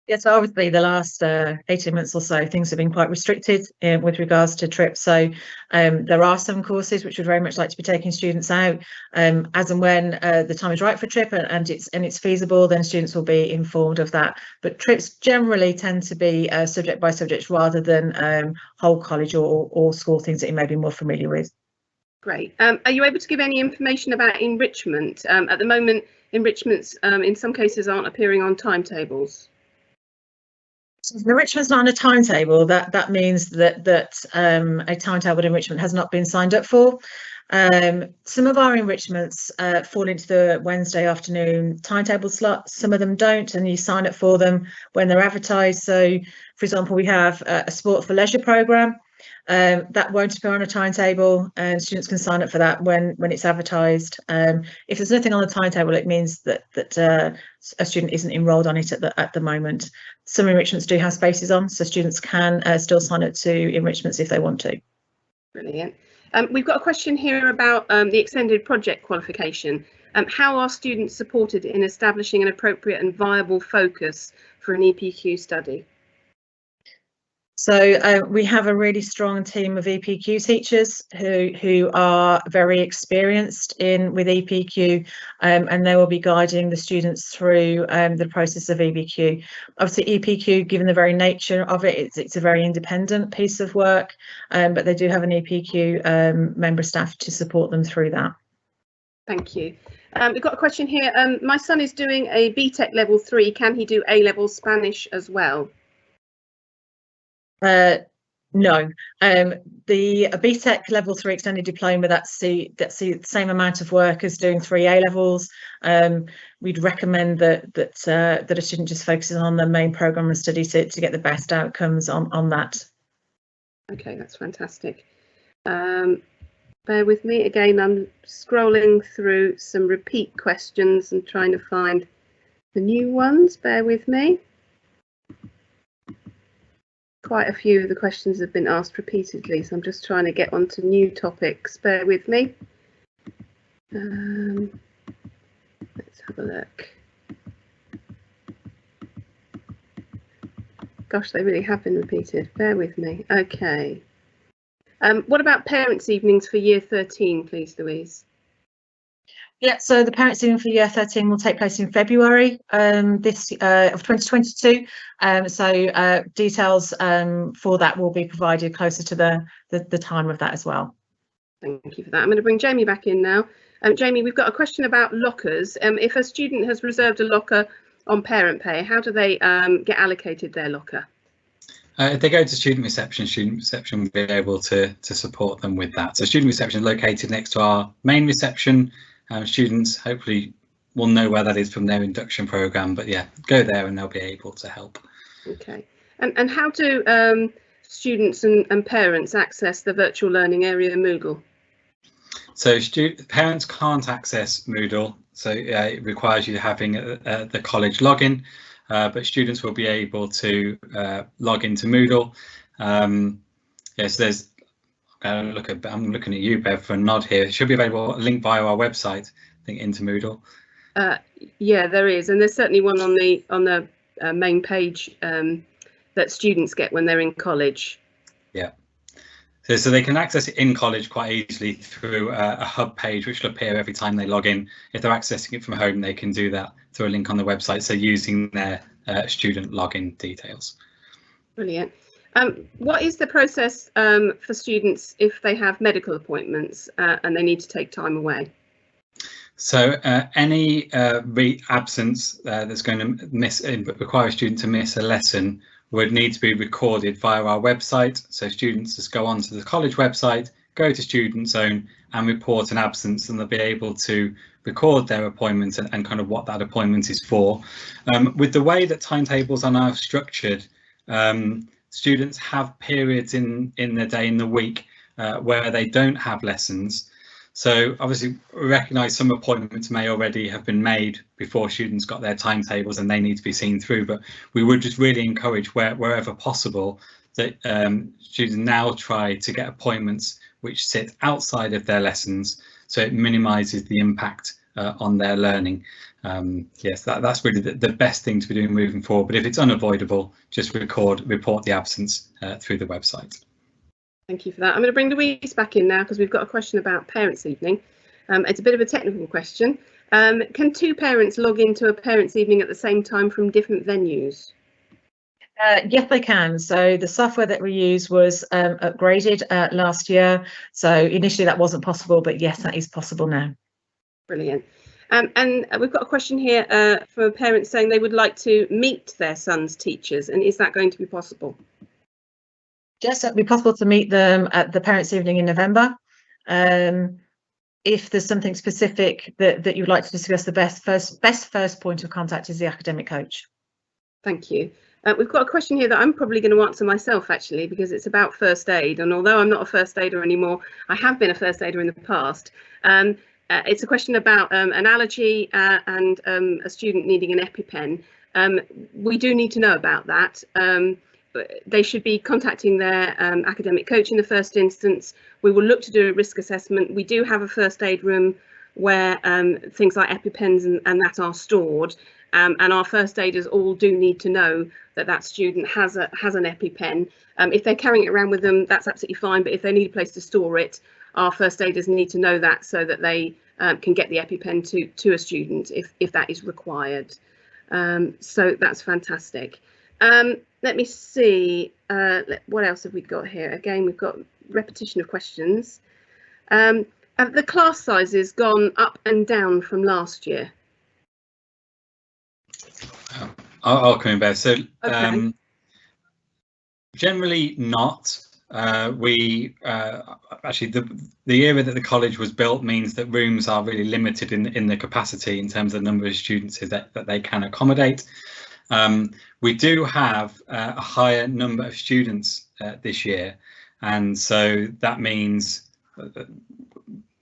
Yes, obviously the last 18 months or so, things have been quite restricted with regards to trips. So there are some courses which would very much like to be taking students out as and when the time is right for a trip and it's feasible, then students will be informed of that. But trips generally tend to be subject by subject rather than whole college or school things that you may be more familiar with. Great. Are you able to give any information about enrichment? At the moment, enrichments in some cases aren't appearing on timetables. So if the enrichment's not on a timetable, that means that a timetabled enrichment has not been signed up for. Some of our enrichments fall into the Wednesday afternoon timetable slot. Some of them don't, and you sign up for them when they're advertised. So, for example, we have a sport for leisure programme. That won't appear on a timetable, and students can sign up for that when it's advertised. If there's nothing on the timetable, it means that a student isn't enrolled on it at the moment. Some enrichments do have spaces on, so students can still sign up to enrichments if they want to. Brilliant. We've got a question here about the extended project qualification. How are students supported in establishing an appropriate and viable focus for an EPQ study? So we have a really strong team of EPQ teachers who are very experienced with EPQ, and they will be guiding the students through the process of EPQ. Obviously, EPQ, given the very nature of it, it's a very independent piece of work, but they do have an EPQ member of staff to support them through that. Thank you. We've got a question here. My son is doing a BTEC level 3. Can he do A-level Spanish as well? No, the BTEC level 3 extended diploma, that's the same amount of work as doing 3 A-levels. We'd recommend that a student just focuses on the main programme and study to get the best outcomes on that. Okay, that's fantastic. Bear with me again. I'm scrolling through some repeat questions and trying to find the new ones. Bear with me. Quite a few of the questions have been asked repeatedly, so I'm just trying to get onto new topics. Bear with me. Let's have a look. Gosh, they really have been repeated. Bear with me. Okay. What about parents' evenings for year 13, please, Louise? Yeah, so the parents' evening for year 13 will take place in February of 2022. So details for that will be provided closer to the time of that as well. Thank you for that. I'm going to bring Jamie back in now. Jamie, we've got a question about lockers. If a student has reserved a locker on parent pay, how do they get allocated their locker? If they go to student reception will be able to support them with that. So student reception is located next to our main reception. Students hopefully will know where that is from their induction programme, but yeah, go there and they'll be able to help. Okay. And how do students and parents access the virtual learning area Moodle? So parents can't access Moodle, so it requires you having the college login, but students will be able to log into Moodle. Yes, there's. I'm looking at you, Bev, for a nod here. It should be available, a link via our website, I think, into Moodle. Yeah, there is, and there's certainly one on the main page that students get when they're in college. Yeah, so they can access it in college quite easily through a hub page, which will appear every time they log in. If they're accessing it from home, they can do that through a link on the website, so using their student login details. Brilliant. What is the process for students if they have medical appointments and they need to take time away? So any absence that's going to require a student to miss a lesson would need to be recorded via our website. So students just go onto the college website, go to Student Zone and report an absence, and they'll be able to record their appointment and kind of what that appointment is for. With the way that timetables are now structured, students have periods in the day, in the week, where they don't have lessons. So obviously we recognise some appointments may already have been made before students got their timetables and they need to be seen through, but we would just really encourage wherever possible that students now try to get appointments which sit outside of their lessons, so it minimises the impact on their learning. Yes, that's really the best thing to be doing moving forward, but if it's unavoidable, just report the absence through the website. Thank you for that. I'm going to bring Louise back in now because we've got a question about parents' evening. It's a bit of a technical question. Can two parents log into a parents' evening at the same time from different venues? Yes, they can. So the software that we use was upgraded last year. So initially that wasn't possible, but yes, that is possible now. Brilliant. And we've got a question here for parents saying they would like to meet their son's teachers, and is that going to be possible? Yes, it'll be possible to meet them at the parents' evening in November. If there's something specific that you'd like to discuss, the best first point of contact is the academic coach. Thank you. We've got a question here that I'm probably going to answer myself, actually, because it's about first aid. And although I'm not a first aider anymore, I have been a first aider in the past. It's a question about an allergy and a student needing an EpiPen. We do need to know about that. They should be contacting their academic coach in the first instance. We will look to do a risk assessment. We do have a first aid room where things like EpiPens and that are stored. And our first aiders all do need to know that that student has an EpiPen. If they're carrying it around with them, that's absolutely fine. But if they need a place to store it, our first aiders need to know that so that they can get the EpiPen to a student if that is required. So that's fantastic. Let me see, what else have we got here? Again, we've got repetition of questions. Have the class sizes gone up and down from last year? I'll come in, Bev. So Okay. generally not. We actually the era that the college was built means that rooms are really limited in the capacity in terms of the number of students that they can accommodate. We do have a higher number of students this year, and so that means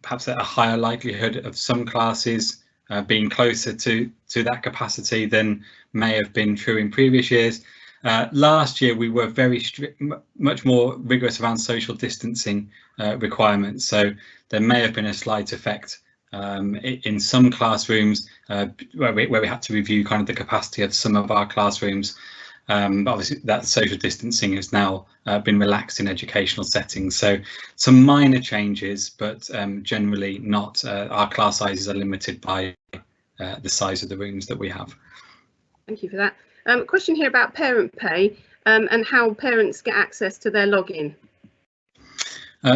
perhaps a higher likelihood of some classes being closer to that capacity than may have been true in previous years. Last year we were very strict, much more rigorous around social distancing requirements, so there may have been a slight effect in some classrooms where we had to review kind of the capacity of some of our classrooms. But obviously that social distancing has now been relaxed in educational settings, so some minor changes, but generally not. Our class sizes are limited by the size of the rooms that we have. Thank you for that. Question here about parent pay and how parents get access to their login.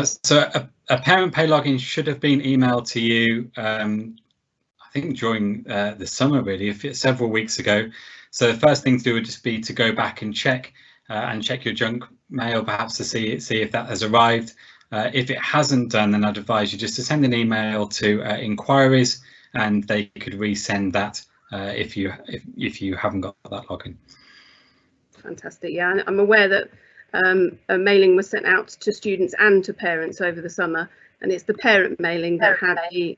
So a parent pay login should have been emailed to you, I think during the summer, really, several weeks ago. So the first thing to do would just be to go back and check your junk mail, perhaps to see if that has arrived. If it hasn't done, then I'd advise you just to send an email to inquiries, and they could resend that if you haven't got that login. Fantastic. Yeah, I'm aware that a mailing was sent out to students and to parents over the summer, and it's the parent mailing that had the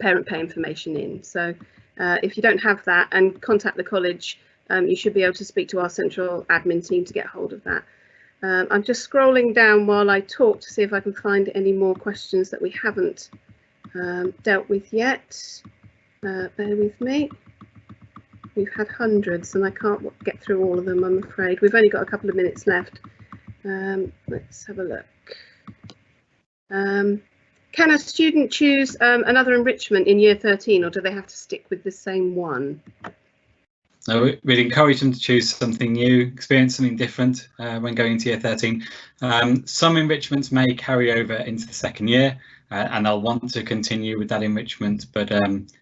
parent pay information in. So if you don't have that and contact the college, you should be able to speak to our central admin team to get hold of that. I'm just scrolling down while I talk to see if I can find any more questions that we haven't dealt with yet. Bear with me. We've had hundreds and I can't get through all of them, I'm afraid. We've only got a couple of minutes left. Let's have a look. Can a student choose another enrichment in year 13, or do they have to stick with the same one? So we'd encourage them to choose something new, experience something different when going into year 13. Some enrichments may carry over into the second year, and they'll want to continue with that enrichment, but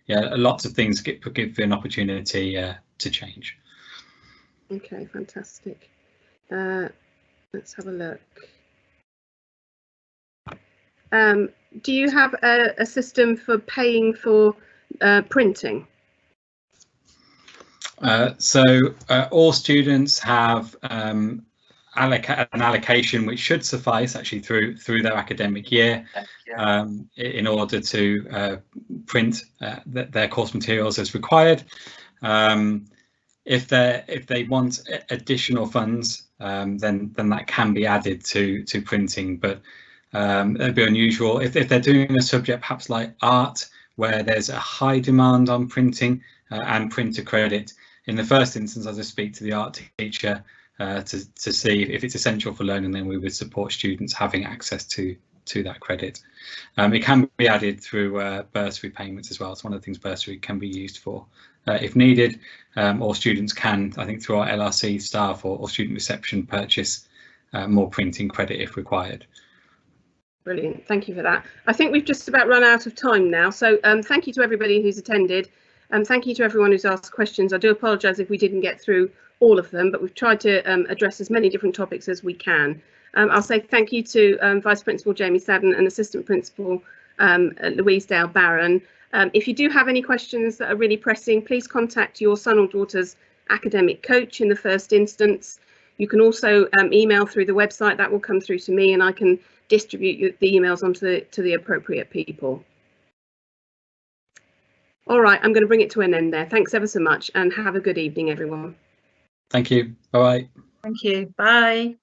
yeah, lots of things give an opportunity to change. Okay, fantastic. Let's have a look. Do you have a system for paying for printing? So all students have an allocation which should suffice actually through their academic year in order to print their course materials as required. If they want additional funds, then that can be added to printing, but It'd be unusual if they're doing a subject perhaps like art, where there's a high demand on printing and printer credit. In the first instance, I'll just speak to the art teacher to see if it's essential for learning, then we would support students having access to that credit. It can be added through bursary payments as well. It's one of the things bursary can be used for if needed, or students can, I think, through our LRC staff or student reception, purchase more printing credit if required. Brilliant, thank you for that. I think we've just about run out of time now, so thank you to everybody who's attended, and thank you to everyone who's asked questions. I do apologise if we didn't get through all of them, but we've tried to address as many different topics as we can. I'll say thank you to Vice Principal Jamie Sadden and Assistant Principal Louise Dale Barron. If you do have any questions that are really pressing, please contact your son or daughter's academic coach in the first instance. You can also email through the website. That will come through to me, and I can distribute the emails onto the appropriate people. All right, I'm going to bring it to an end there. Thanks ever so much, and have a good evening, everyone. Thank you. Bye-bye. Thank you. Bye.